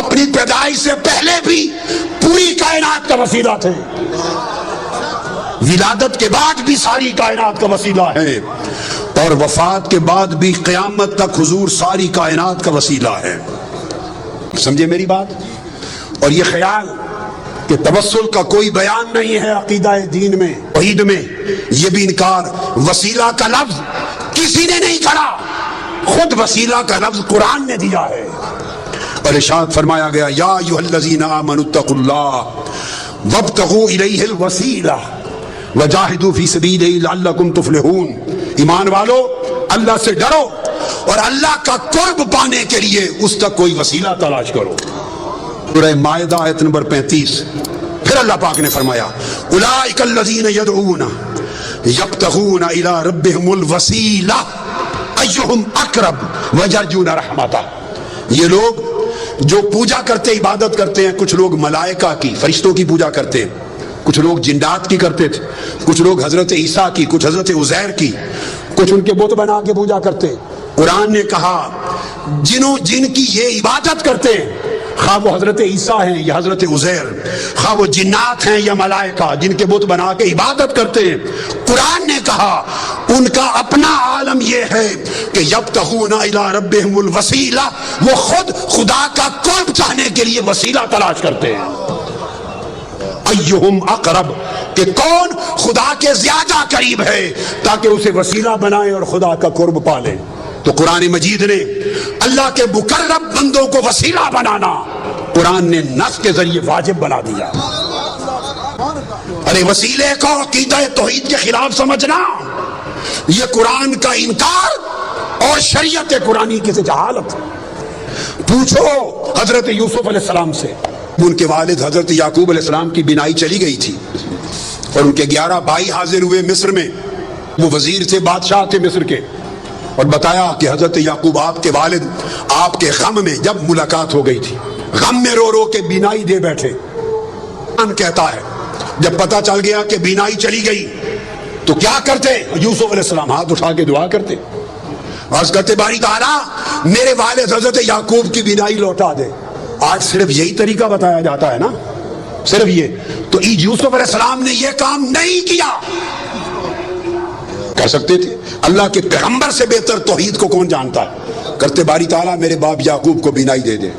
اپنی پیدائش سے پہلے بھی پوری کائنات کا وسیلہ تھے، ولادت کے بعد بھی ساری کائنات کا وسیلہ ہے، اور وفات کے بعد بھی قیامت تک حضور ساری کائنات کا وسیلہ ہے۔ سمجھے میری بات؟ اور یہ خیال کہ توسل کا کوئی بیان نہیں ہے عقیدہ دین میں، توحید میں، یہ بھی انکار۔ وسیلہ کا لفظ کسی نے نہیں کہا، خود وسیلہ کا لفظ قرآن نے دیا ہے، اور ارشاد فرمایا گیا یا ایھا الذین آمنوا اتقوا اللہ وابتغوا الیہ الوسیلہ وجاہدوا فی سبیلہ لعلکم تفلحون۔ ایمان والو، اللہ سے ڈرو اور اللہ کا قرب پانے کے لیے اس تک کوئی وسیلہ تلاش کرو۔ سورہ مائدہ آیت نمبر 35۔ پھر اللہ پاک نے فرمایا اولئک الذین یدعون یبتغون الی ربہم الوسیلہ ایہم اقرب ویرجون رحمتہ۔ یہ لوگ جو پوجا کرتے، عبادت کرتے ہیں، کچھ لوگ ملائکہ کی، فرشتوں کی پوجا کرتے ہیں، کچھ لوگ جنات کی کرتے تھے، کچھ لوگ حضرت عیسیٰ کی، کچھ حضرت عزیر کی، کچھ ان کے بت بنا کے پوجا کرتے۔ قرآن نے کہا جن کی یہ عبادت کرتے ہیں، خواہ وہ حضرت عیسیٰ ہیں یا حضرت عزیر، خواہ وہ جنات ہیں یا ملائکہ جن کے بت بنا کے عبادت کرتے ہیں، قرآن نے کہا ان کا اپنا عالم یہ ہے کہ یبتغون الی ربہم الوسیلہ، وہ خود خدا کا قرب چاہنے کے لیے وسیلہ تلاش کرتے ہیں۔ ایہم اقرب، کہ کون خدا کے زیادہ قریب ہے تاکہ اسے وسیلہ بنائے اور خدا کا قرب پالے۔ تو قرآن مجید نے اللہ کے مقرب بندوں کو وسیلہ بنانا قرآن نے نص کے ذریعے واجب بنا دیا۔ ارے وسیلے کو عقیدہ توحید کے خلاف سمجھنا یہ قرآن کا انکار اور شریعت قرآنی کی جہالت۔ پوچھو حضرت یوسف علیہ السلام سے، ان کے والد حضرت یعقوب علیہ السلام کی بینائی چلی گئی تھی اور ان کے 11 بھائی حاضر ہوئے مصر میں، وہ وزیر تھے، بادشاہ تھے مصر کے، اور بتایا کہ حضرت یعقوب آپ کے والد آپ کے غم میں جب ملاقات ہو گئی تھی، غم میں رو رو کے بینائی دے بیٹھے۔ قرآن کہتا ہے جب پتہ چل گیا کہ بینائی چلی گئی تو کیا کرتے؟ یوسف علیہ السلام ہاتھ اٹھا کے دعا کرتے، عرض کرتے باری تعالیٰ میرے والد حضرت یعقوب کی بینائی لوٹا دے۔ آج صرف یہی طریقہ بتایا جاتا ہے نا، صرف یہ۔ تو یوسف علیہ السلام نے یہ کام نہیں کیا، کر سکتے تھے۔ اللہ کے پیغمبر سے بہتر توحید کو کون جانتا ہے؟ کرتے باری تعالیٰ میرے باپ یعقوب کو بینائی دے دے۔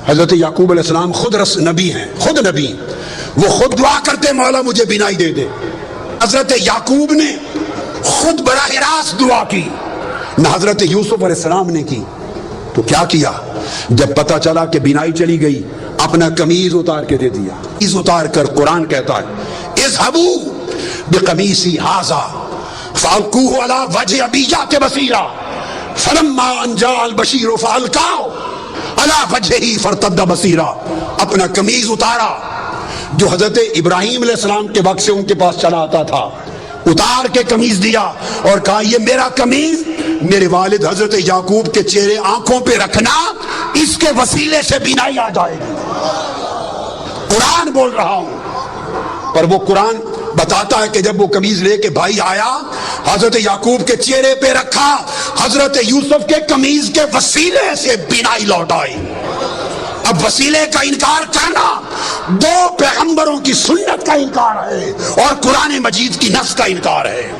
حضرت یعقوب علیہ السلام خود نبی ہیں، خود نبی، وہ خود دعا کرتے مولا مجھے بینائی دے دے۔ حضرت یعقوب نے خود براہ راست دعا کی، نہ حضرت یوسف علیہ السلام نے کی۔ تو کیا کیا؟ جب پتہ چلا کہ بینائی چلی گئی، اپنا قمیض اتار کے دے دیا۔ قمیض اتار کر قرآن کہتا ہے اذهبوا بقمیصی ھذا فالقوه علی وجه ابیۃ بصیرا فلما ان جاء البشیر فالقاه علی وجهه فارتد بصیرا۔ اپنا قمیض اتارا جو حضرت ابراہیم علیہ السلام کے وقت سے ان کے پاس چلا آتا تھا، اتار کے قمیض دیا اور کہا یہ میرا قمیض میرے والد حضرت یعقوب کے چہرے آنکھوں پہ رکھنا، اس کے وسیلے سے بینائی آ جائے گی۔ قرآن بول رہا ہوں، پر وہ قرآن بتاتا ہے کہ جب وہ قمیض لے کے بھائی آیا، حضرت یعقوب کے چہرے پہ رکھا، حضرت یوسف کے قمیض کے وسیلے سے بینائی لوٹ آئی۔ اب وسیلے کا انکار کرنا دو پیغمبروں کی سنت کا انکار ہے اور قرآن مجید کی نص کا انکار ہے۔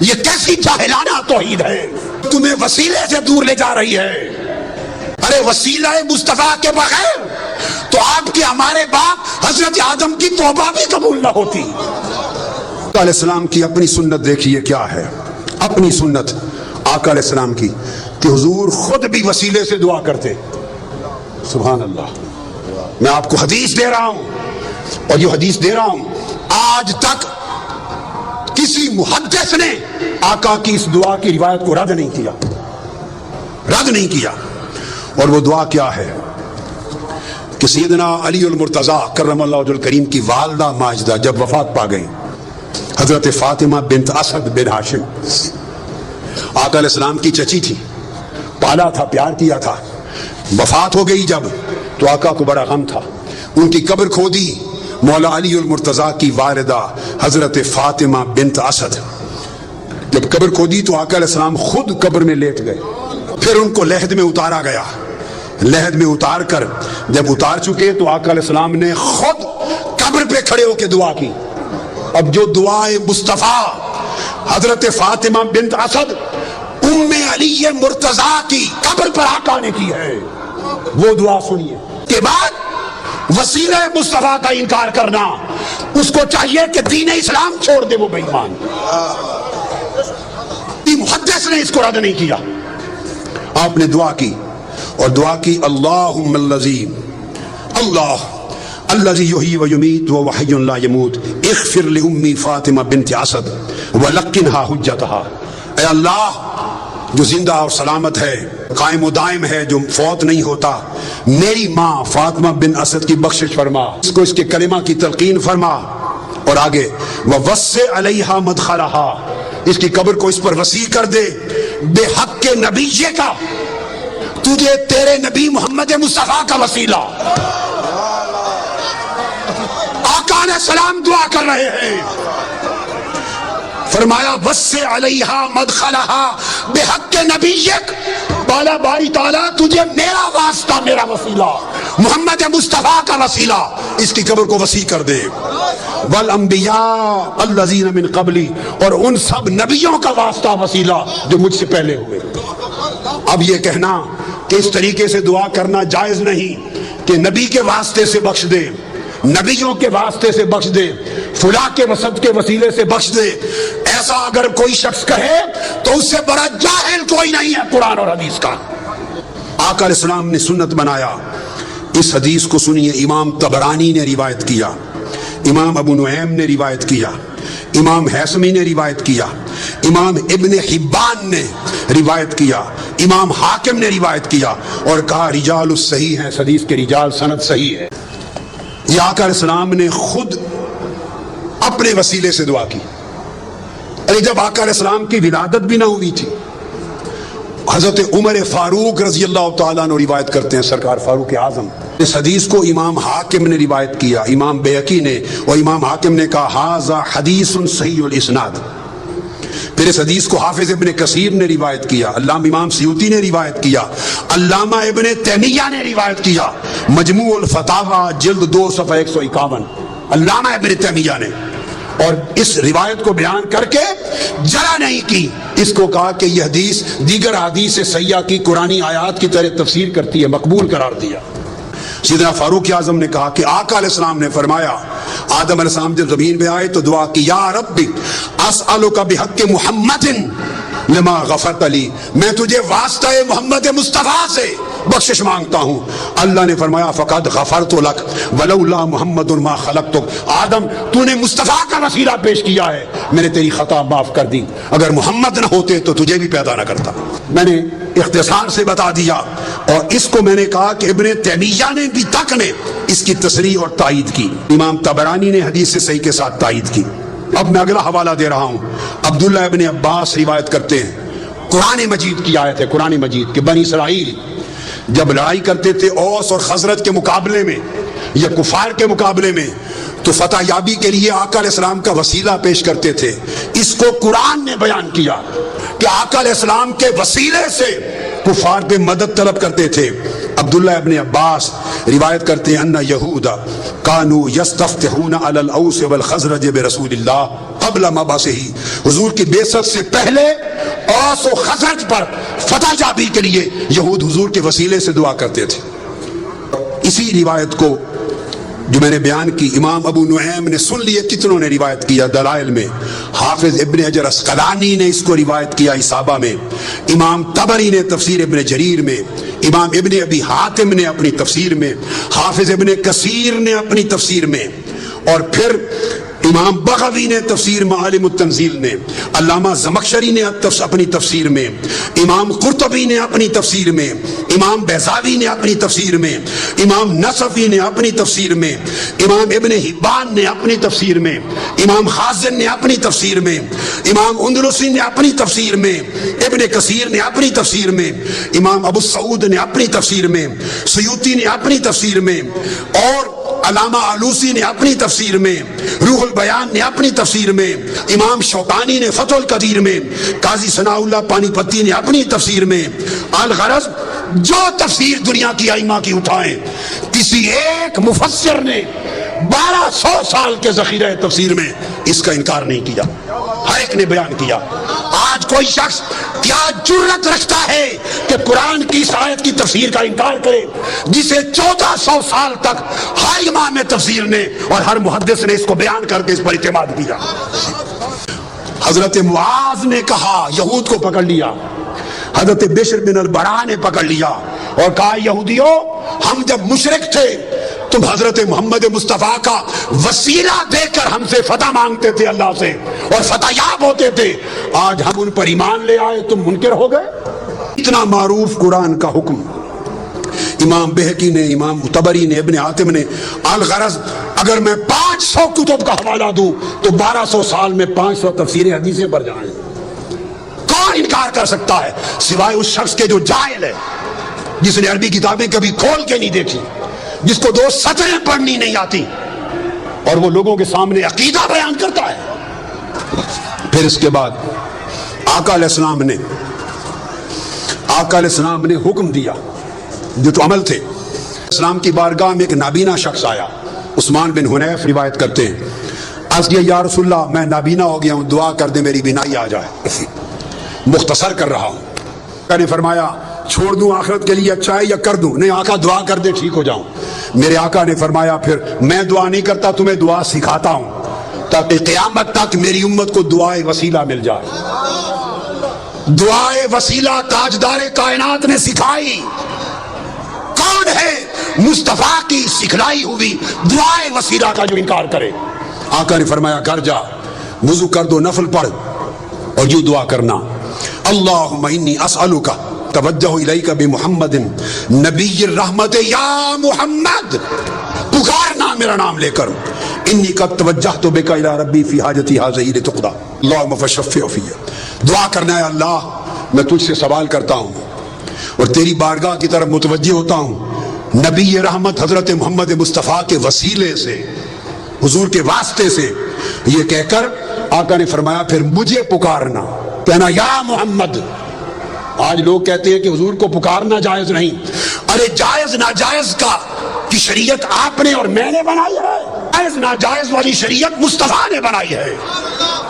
یہ کیسی جاہلانہ توحید ہے، تمہیں وسیلے سے دور لے جا رہی ہے۔ ارے وسیلہ مصطفیٰ کے بغیر تو آپ کے ہمارے باپ حضرت آدم کی توبہ بھی قبول نہ ہوتی۔ آقا علیہ السلام کی اپنی سنت دیکھیے کیا ہے، اپنی سنت آقا علیہ السلام کی، کہ حضور خود بھی وسیلے سے دعا کرتے۔ سبحان اللہ۔ میں آپ کو حدیث دے رہا ہوں، اور یہ حدیث دے رہا ہوں، آج تک کسی محدث نے آقا کی اس دعا کی روایت کو رد نہیں کیا، رد نہیں کیا۔ اور وہ دعا کیا ہے کہ سیدنا علی المرتضیٰ کرم اللہ وجہہ الکریم کی والدہ ماجدہ جب وفات پا گئی، حضرت فاطمہ بنت اسد بن ہاشم، آقا علیہ السلام کی چچی تھی، پالا تھا، پیار کیا تھا، وفات ہو گئی جب تو آقا کو بڑا غم تھا۔ ان کی قبر کھودی مولا علی المرتضیٰ کی والدہ حضرت فاطمہ بنت اسد، جب قبر کھودی تو آقا علیہ السلام خود قبر میں لیٹ گئے، پھر ان کو لحد میں اتارا گیا، لحد میں اتار کر جب اتار چکے تو آقا علیہ السلام نے خود قبر پہ کھڑے ہو کے دعا کی. اب جو دعائے مصطفیٰ حضرت فاطمہ بنت اسد ام علی مرتضیٰ کی قبر پر آقا نے کی ہے وہ دعا سنیے. کے بعد وسیلہ مصطفیٰ کا انکار کرنا، اس کو چاہیے کہ دین اسلام چھوڑ دے، وہ بے ایمان. محدث نے اس کو رد نہیں کیا. آپ نے دعا کی اور دعا کی اللہم اللہ الذی یحیی و یمیت وہو حی لا یموت اغفر لأمی فاطمہ بنت اسد ولقنھا حجتھا. اے اللہ جو زندہ اور سلامت ہے، قائم و دائم ہے، جو فوت نہیں ہوتا، میری ماں فاطمہ بن اسد کی بخشش فرما، اس کو اس کے کلمہ کی تلقین فرما. اور آگے ووسع علیہا مدخلہا، اس کی قبر کو اس پر وسیع کر دے بے حق کے نبی کا، تجھے تیرے نبی محمد مصطفیٰ کا وسیلہ. آقا علیہ السلام دعا کر رہے ہیں، فرمایا وسع علیہا مدخلہا بحق نبیک، بالا باری تعالیٰ تجھے میرا واسطہ، میرا وسیلہ، محمد مصطفیٰ کا وسیلہ، اس کی قبر کو وسیع کر دے. والانبیاء الذین من قبلی، اور ان سب نبیوں کا واسطہ وسیلہ جو مجھ سے پہلے ہوئے. اب یہ کہنا کہ اس طریقے سے دعا کرنا جائز نہیں کہ نبی کے واسطے سے بخش دے، نبیوں کے واسطے سے بخش دے، فلاں کے وسط کے وسیلے سے بخش دے، ایسا اگر کوئی شخص کہے تو اس سے بڑا جاہل کوئی نہیں ہے قرآن اور حدیث کا. آقا علیہ السلام نے سنت بنایا. اس حدیث کو سنیے، امام طبرانی نے روایت کیا، امام ابو نعیم نے روایت کیا، امام حیثمی نے روایت کیا، امام ابن حبان نے روایت کیا، امام حاکم نے روایت کیا اور کہا رجال الصحیح ہیں، اس حدیث کے رجال سند صحیح ہے. یہ آقا علیہ السلام نے خود اپنے وسیلے سے دعا کی. ارے جب آقا علیہ السلام کی ولادت بھی نہ ہوئی تھی، حضرت عمر فاروق رضی اللہ تعالیٰ عنہ روایت کرتے ہیں، سرکار فاروق اعظم. اس حدیث کو امام حاکم نے روایت کیا، امام بیہقی نے، اور امام حاکم نے کہا ھذا حدیث صحیح الاسناد. پھر اس حدیث کو حافظ ابن کثیر نے روایت کیا، علامہ امام سیوطی نے روایت کیا، علامہ ابن تیمیہ نے روایت کیا، مجموع الفتاوی جلد 2 صفحہ 151، علامہ ابن تیمیہ نے. اور اس روایت کو بیان کر کے جرا نہیں کی، اس کو کہا کہ یہ حدیث دیگر حدیث سیاح کی قرآنی آیات کی طرح تفسیر کرتی ہے، مقبول قرار دیا. سیدنا فاروق اعظم نے کہا کہ آقا علیہ السلام نے فرمایا، آدم علیہ السلام جب زمین پہ آئے تو دعا کی، یا رب اسألک بحق محمد لما غفرت لی، میں تجھے واسطہ محمد مصطفیٰ سے بخشش مانگتا ہوں. اللہ نے فرمایا فقد غفرت لک ولولا محمد ما خلقتک، آدم تو نے مصطفیٰ کا وسیلہ پیش کیا ہے، میں نے تیری خطا معاف کر دی، اگر محمد نہ ہوتے تو تجھے بھی پیدا نہ کرتا. میں نے اختصار سے بتا دیا، اور اس کو میں نے کہا کہ ابن تیمیہ نے بھی تک نے اس کی تصریح اور تائید کی، امام طبرانی نے حدیث سے صحیح کے ساتھ تائید کی. اب میں اگلا حوالہ دے رہا ہوں. عبداللہ ابن عباس روایت کرتے ہیں، قرآن مجید کی آیت ہے، قرآن مجید کہ بنی اسرائیل جب لڑائی کرتے تھے اوس اور خزرج کے مقابلے میں یا کفار کے مقابلے میں، تو فتح یابی کے لیے آقا علیہ السلام کا وسیلہ پیش کرتے تھے. اس کو قرآن نے بیان کیا کہ آقا علیہ السلام کے وسیلے سے کفار پہ مدد طلب کرتے تھے. عبداللہ ابن عباس روایت کرتے ہیں ان یہود کانوا یستفتحون علی الاوس والخزرج برسول اللہ قبل مبعثہ، حضور کی بعثت سے پہلے اوس و خزرج پر فتح یابی کے لیے یہود حضور کے وسیلے سے دعا کرتے تھے. اسی روایت کو جو میں نے بیان کی امام ابو نعیم نے سن لیے، کتنوں نے روایت کیا دلائل میں، حافظ ابن حجر عسقلانی نے اس کو روایت کیا اصابہ میں، امام طبری نے تفسیر ابن جریر میں، امام ابن ابی حاتم نے اپنی تفسیر میں، حافظ ابن کثیر نے اپنی تفسیر میں، اور پھر امام بغوی نے تفسیر معالم التنزیل میں، علامہ زمخشری نے اپنی تفسیر میں، امام قرطبی نے اپنی تفسیر میں، امام بیضاوی نے اپنی تفسیر میں، امام نصفی نے اپنی تفسیر میں، امام ابن حبان نے اپنی تفسیر میں، امام خازن نے اپنی تفسیر میں، امام اندلسی نے اپنی تفسیر میں، ابن کثیر نے اپنی تفسیر میں، امام ابو سعود نے اپنی تفسیر میں، سیوطی نے اپنی تفسیر میں، اور علامہ علوسی نے اپنی تفسیر میں، روح البیان نے اپنی تفسیر میں، امام شوکانی نے فتح القدیر میں، قاضی ثناء اللہ پانی پتی نے اپنی تفسیر میں. الغرض جو تفسیر دنیا کی ائمہ کی اٹھائیں، کسی ایک مفسر نے 1200 سال کے ذخیرہ تفسیر میں اس کا انکار نہیں کیا، ہر ایک نے بیان کیا۔ آج کوئی شخص کیا جرأت رکھتا ہے کہ قرآن کی اس آیت کی تفسیر کا انکار کرے جسے 1400 سال تک ہر امام تفسیر نے اور ہر محدث نے اس کو بیان کر کے اس پر اعتماد کیا۔ حضرت معاذ نے کہا، یہود کو پکڑ لیا، حضرت بشر بن البراء نے پکڑ لیا اور کہا یہودیوں، ہم جب مشرک تھے تم حضرت محمد مصطفیٰ کا وسیلہ دے کر ہم سے فتح مانگتے تھے اللہ سے اور فتح یاب ہوتے تھے، آج ہم ان پر ایمان لے آئے تم منکر ہو گئے۔ اتنا معروف قرآن کا حکم امام بہقی نے، امام طبری نے، ابن حاتم نے، الغرض اگر میں 500 کتب کا حوالہ دوں تو 1200 سال میں 500 تفسیر حدیثیں بڑھ جائیں۔ کون انکار کر سکتا ہے سوائے اس شخص کے جو جاہل ہے، جس نے عربی کتابیں کبھی کھول کے نہیں دیکھی، جس کو 2 سطریں پڑھنی نہیں آتی اور وہ لوگوں کے سامنے عقیدہ بیان کرتا ہے۔ پھر اس کے بعد آقا علیہ السلام نے حکم دیا، جو تو عمل تھے۔ اسلام کی بارگاہ میں ایک نابینا شخص آیا، عثمان بن حنیف روایت کرتے ہیں، عرض کیا یا رسول اللہ میں نابینا ہو گیا ہوں، دعا کر دے میری بینائی آ جائے۔ مختصر کر رہا ہوں۔ آقا نے فرمایا چھوڑ دوں آخرت کے لیے اچھا ہے یا کر دوں؟ نہیں آقا دعا کر دے ٹھیک ہو جاؤں۔ میرے آقا نے فرمایا پھر میں دعا نہیں کرتا، تمہیں دعا سکھاتا ہوں تاکہ قیامت تک میری امت کو دعائے وسیلہ مل جائے۔ دعائے وسیلہ تاجدار کائنات نے سکھائی۔ کون ہے مصطفیٰ کی سکھلائی ہوئی دعائے وسیلہ کا جو انکار کرے؟ آقا نے فرمایا گھر جا، وضو کر دو، نفل پڑھ اور یوں دعا کرنا، اللہم انی اسألک توجہ الیک بمحمد نبی الرحمت، یا محمد پکارنا میرا نام لے کر، انی قد توجہت بک الی ربی فی حاجتی ھذہ لتقضی اللہم فشفع فی، دعا کرنا ہے اللہ میں تجھ سے سوال کرتا ہوں اور تیری بارگاہ کی طرف متوجہ ہوتا ہوں، نبی رحمت حضرت محمد مصطفیٰ کے وسیلے سے، حضور کے واسطے سے، یہ کہہ کر آقا نے فرمایا پھر مجھے پکارنا، کہنا یا محمد۔ آج لوگ کہتے ہیں کہ حضور کو پکارنا جائز نہیں، ارے جائز ناجائز کی شریعت آپ نے اور میں نے بنائی ہے، جائز ناجائز والی شریعت مصطفیٰ نے بنائی ہے۔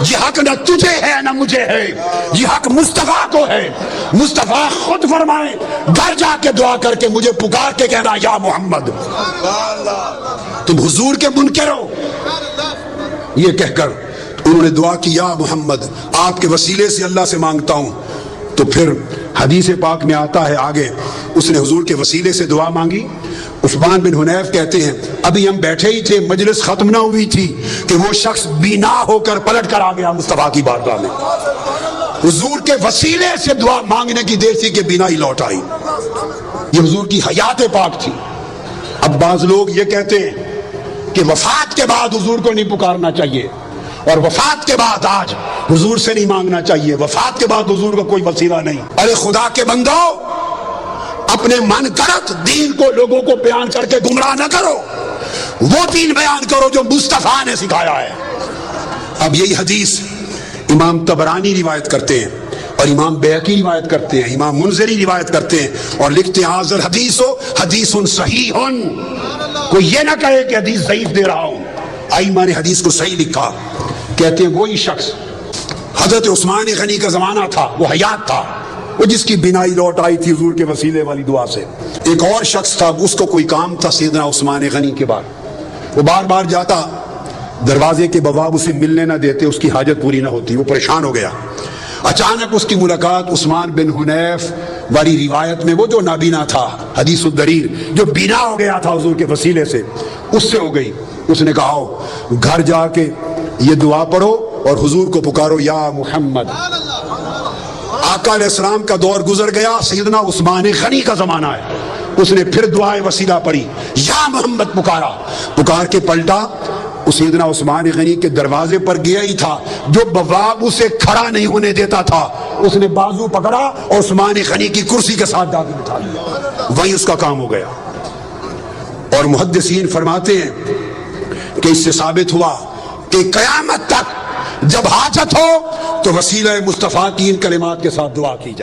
یہ حق نہ تجھے ہے نہ مجھے ہے، یہ حق مصطفیٰ کو ہے۔ مصطفیٰ خود فرمائے گھر جا کے دعا کر کے مجھے پکار کے کہنا یا محمد، تم حضور کے منکر ہو۔ یہ کہہ کر انہوں نے دعا کی یا محمد آپ کے وسیلے سے اللہ سے مانگتا ہوں۔ تو پھر حدیث پاک میں آتا ہے آگے اس نے حضور کے وسیلے سے دعا مانگی۔ عثمان بن حنیف کہتے ہیں ابھی ہم بیٹھے ہی تھے، مجلس ختم نہ ہوئی تھی کہ وہ شخص بینا ہو کر پلٹ کر آ گیا مصطفیٰ کی بارگاہ میں۔ حضور کے وسیلے سے دعا مانگنے کی دیر تھی کہ بینا ہی لوٹ آئی۔ یہ حضور کی حیات پاک تھی۔ اب بعض لوگ یہ کہتے ہیں کہ وفات کے بعد حضور کو نہیں پکارنا چاہیے اور وفات کے بعد آج حضور سے نہیں مانگنا چاہیے، وفات کے بعد حضور کا کوئی وسیلہ نہیں۔ ارے خدا کے بندو، اپنے من گھڑت دین کو لوگوں کو بیان کر کے گمراہ نہ کرو، وہ دین بیان کرو جو مصطفیٰ نے سکھایا ہے۔ اب یہی حدیث امام طبرانی روایت کرتے ہیں اور امام بہقی روایت کرتے ہیں، امام منذری روایت کرتے ہیں اور لکھتے ہیں حاضر حدیث صحیح، کوئی یہ نہ کہے کہ حدیث ضعیف دے رہا ہوں، ائمہ نے حدیث کو صحیح لکھا۔ کہتے ہیں وہی شخص حضرت عثمان غنی کا زمانہ تھا، وہ حیات تھا، وہ جس کی بینائی لوٹ آئی تھی حضور کے وسیلے والی دعا سے۔ ایک اور شخص تھا، اس کو کوئی کام تھا سیدنا عثمان غنی کے بعد، وہ بار بار جاتا، دروازے کے بواب اسے ملنے نہ دیتے، اس کی حاجت پوری نہ ہوتی، وہ پریشان ہو گیا۔ اچانک اس کی ملاقات عثمان بن حنیف والی روایت میں وہ جو نابینا تھا، حدیث الدریر، جو بینا ہو گیا تھا حضور کے وسیلے سے، اس سے ہو گئی۔ اس نے کہا گھر جا کے یہ دعا پڑھو اور حضور کو پکارو یا محمد۔ آقا علیہ السلام کا دور گزر گیا، سیدنا عثمان غنی کا زمانہ ہے، اس نے پھر دعائے وسیلہ پڑھی، یا محمد پکارا، پکار کے پلٹا، سیدنا عثمان غنی کے دروازے پر گیا ہی تھا، جو بواب اسے کھڑا نہیں ہونے دیتا تھا، اس نے بازو پکڑا اور عثمان غنی کی کرسی کے ساتھ ڈال کے بٹھا لیا، وہی اس کا کام ہو گیا۔ اور محدثین فرماتے ہیں کہ اس سے ثابت ہوا کہ قیامت تک جب حاجت ہو تو وسیلہ مصطفیٰ کی ان کلمات کے ساتھ دعا کی جائے۔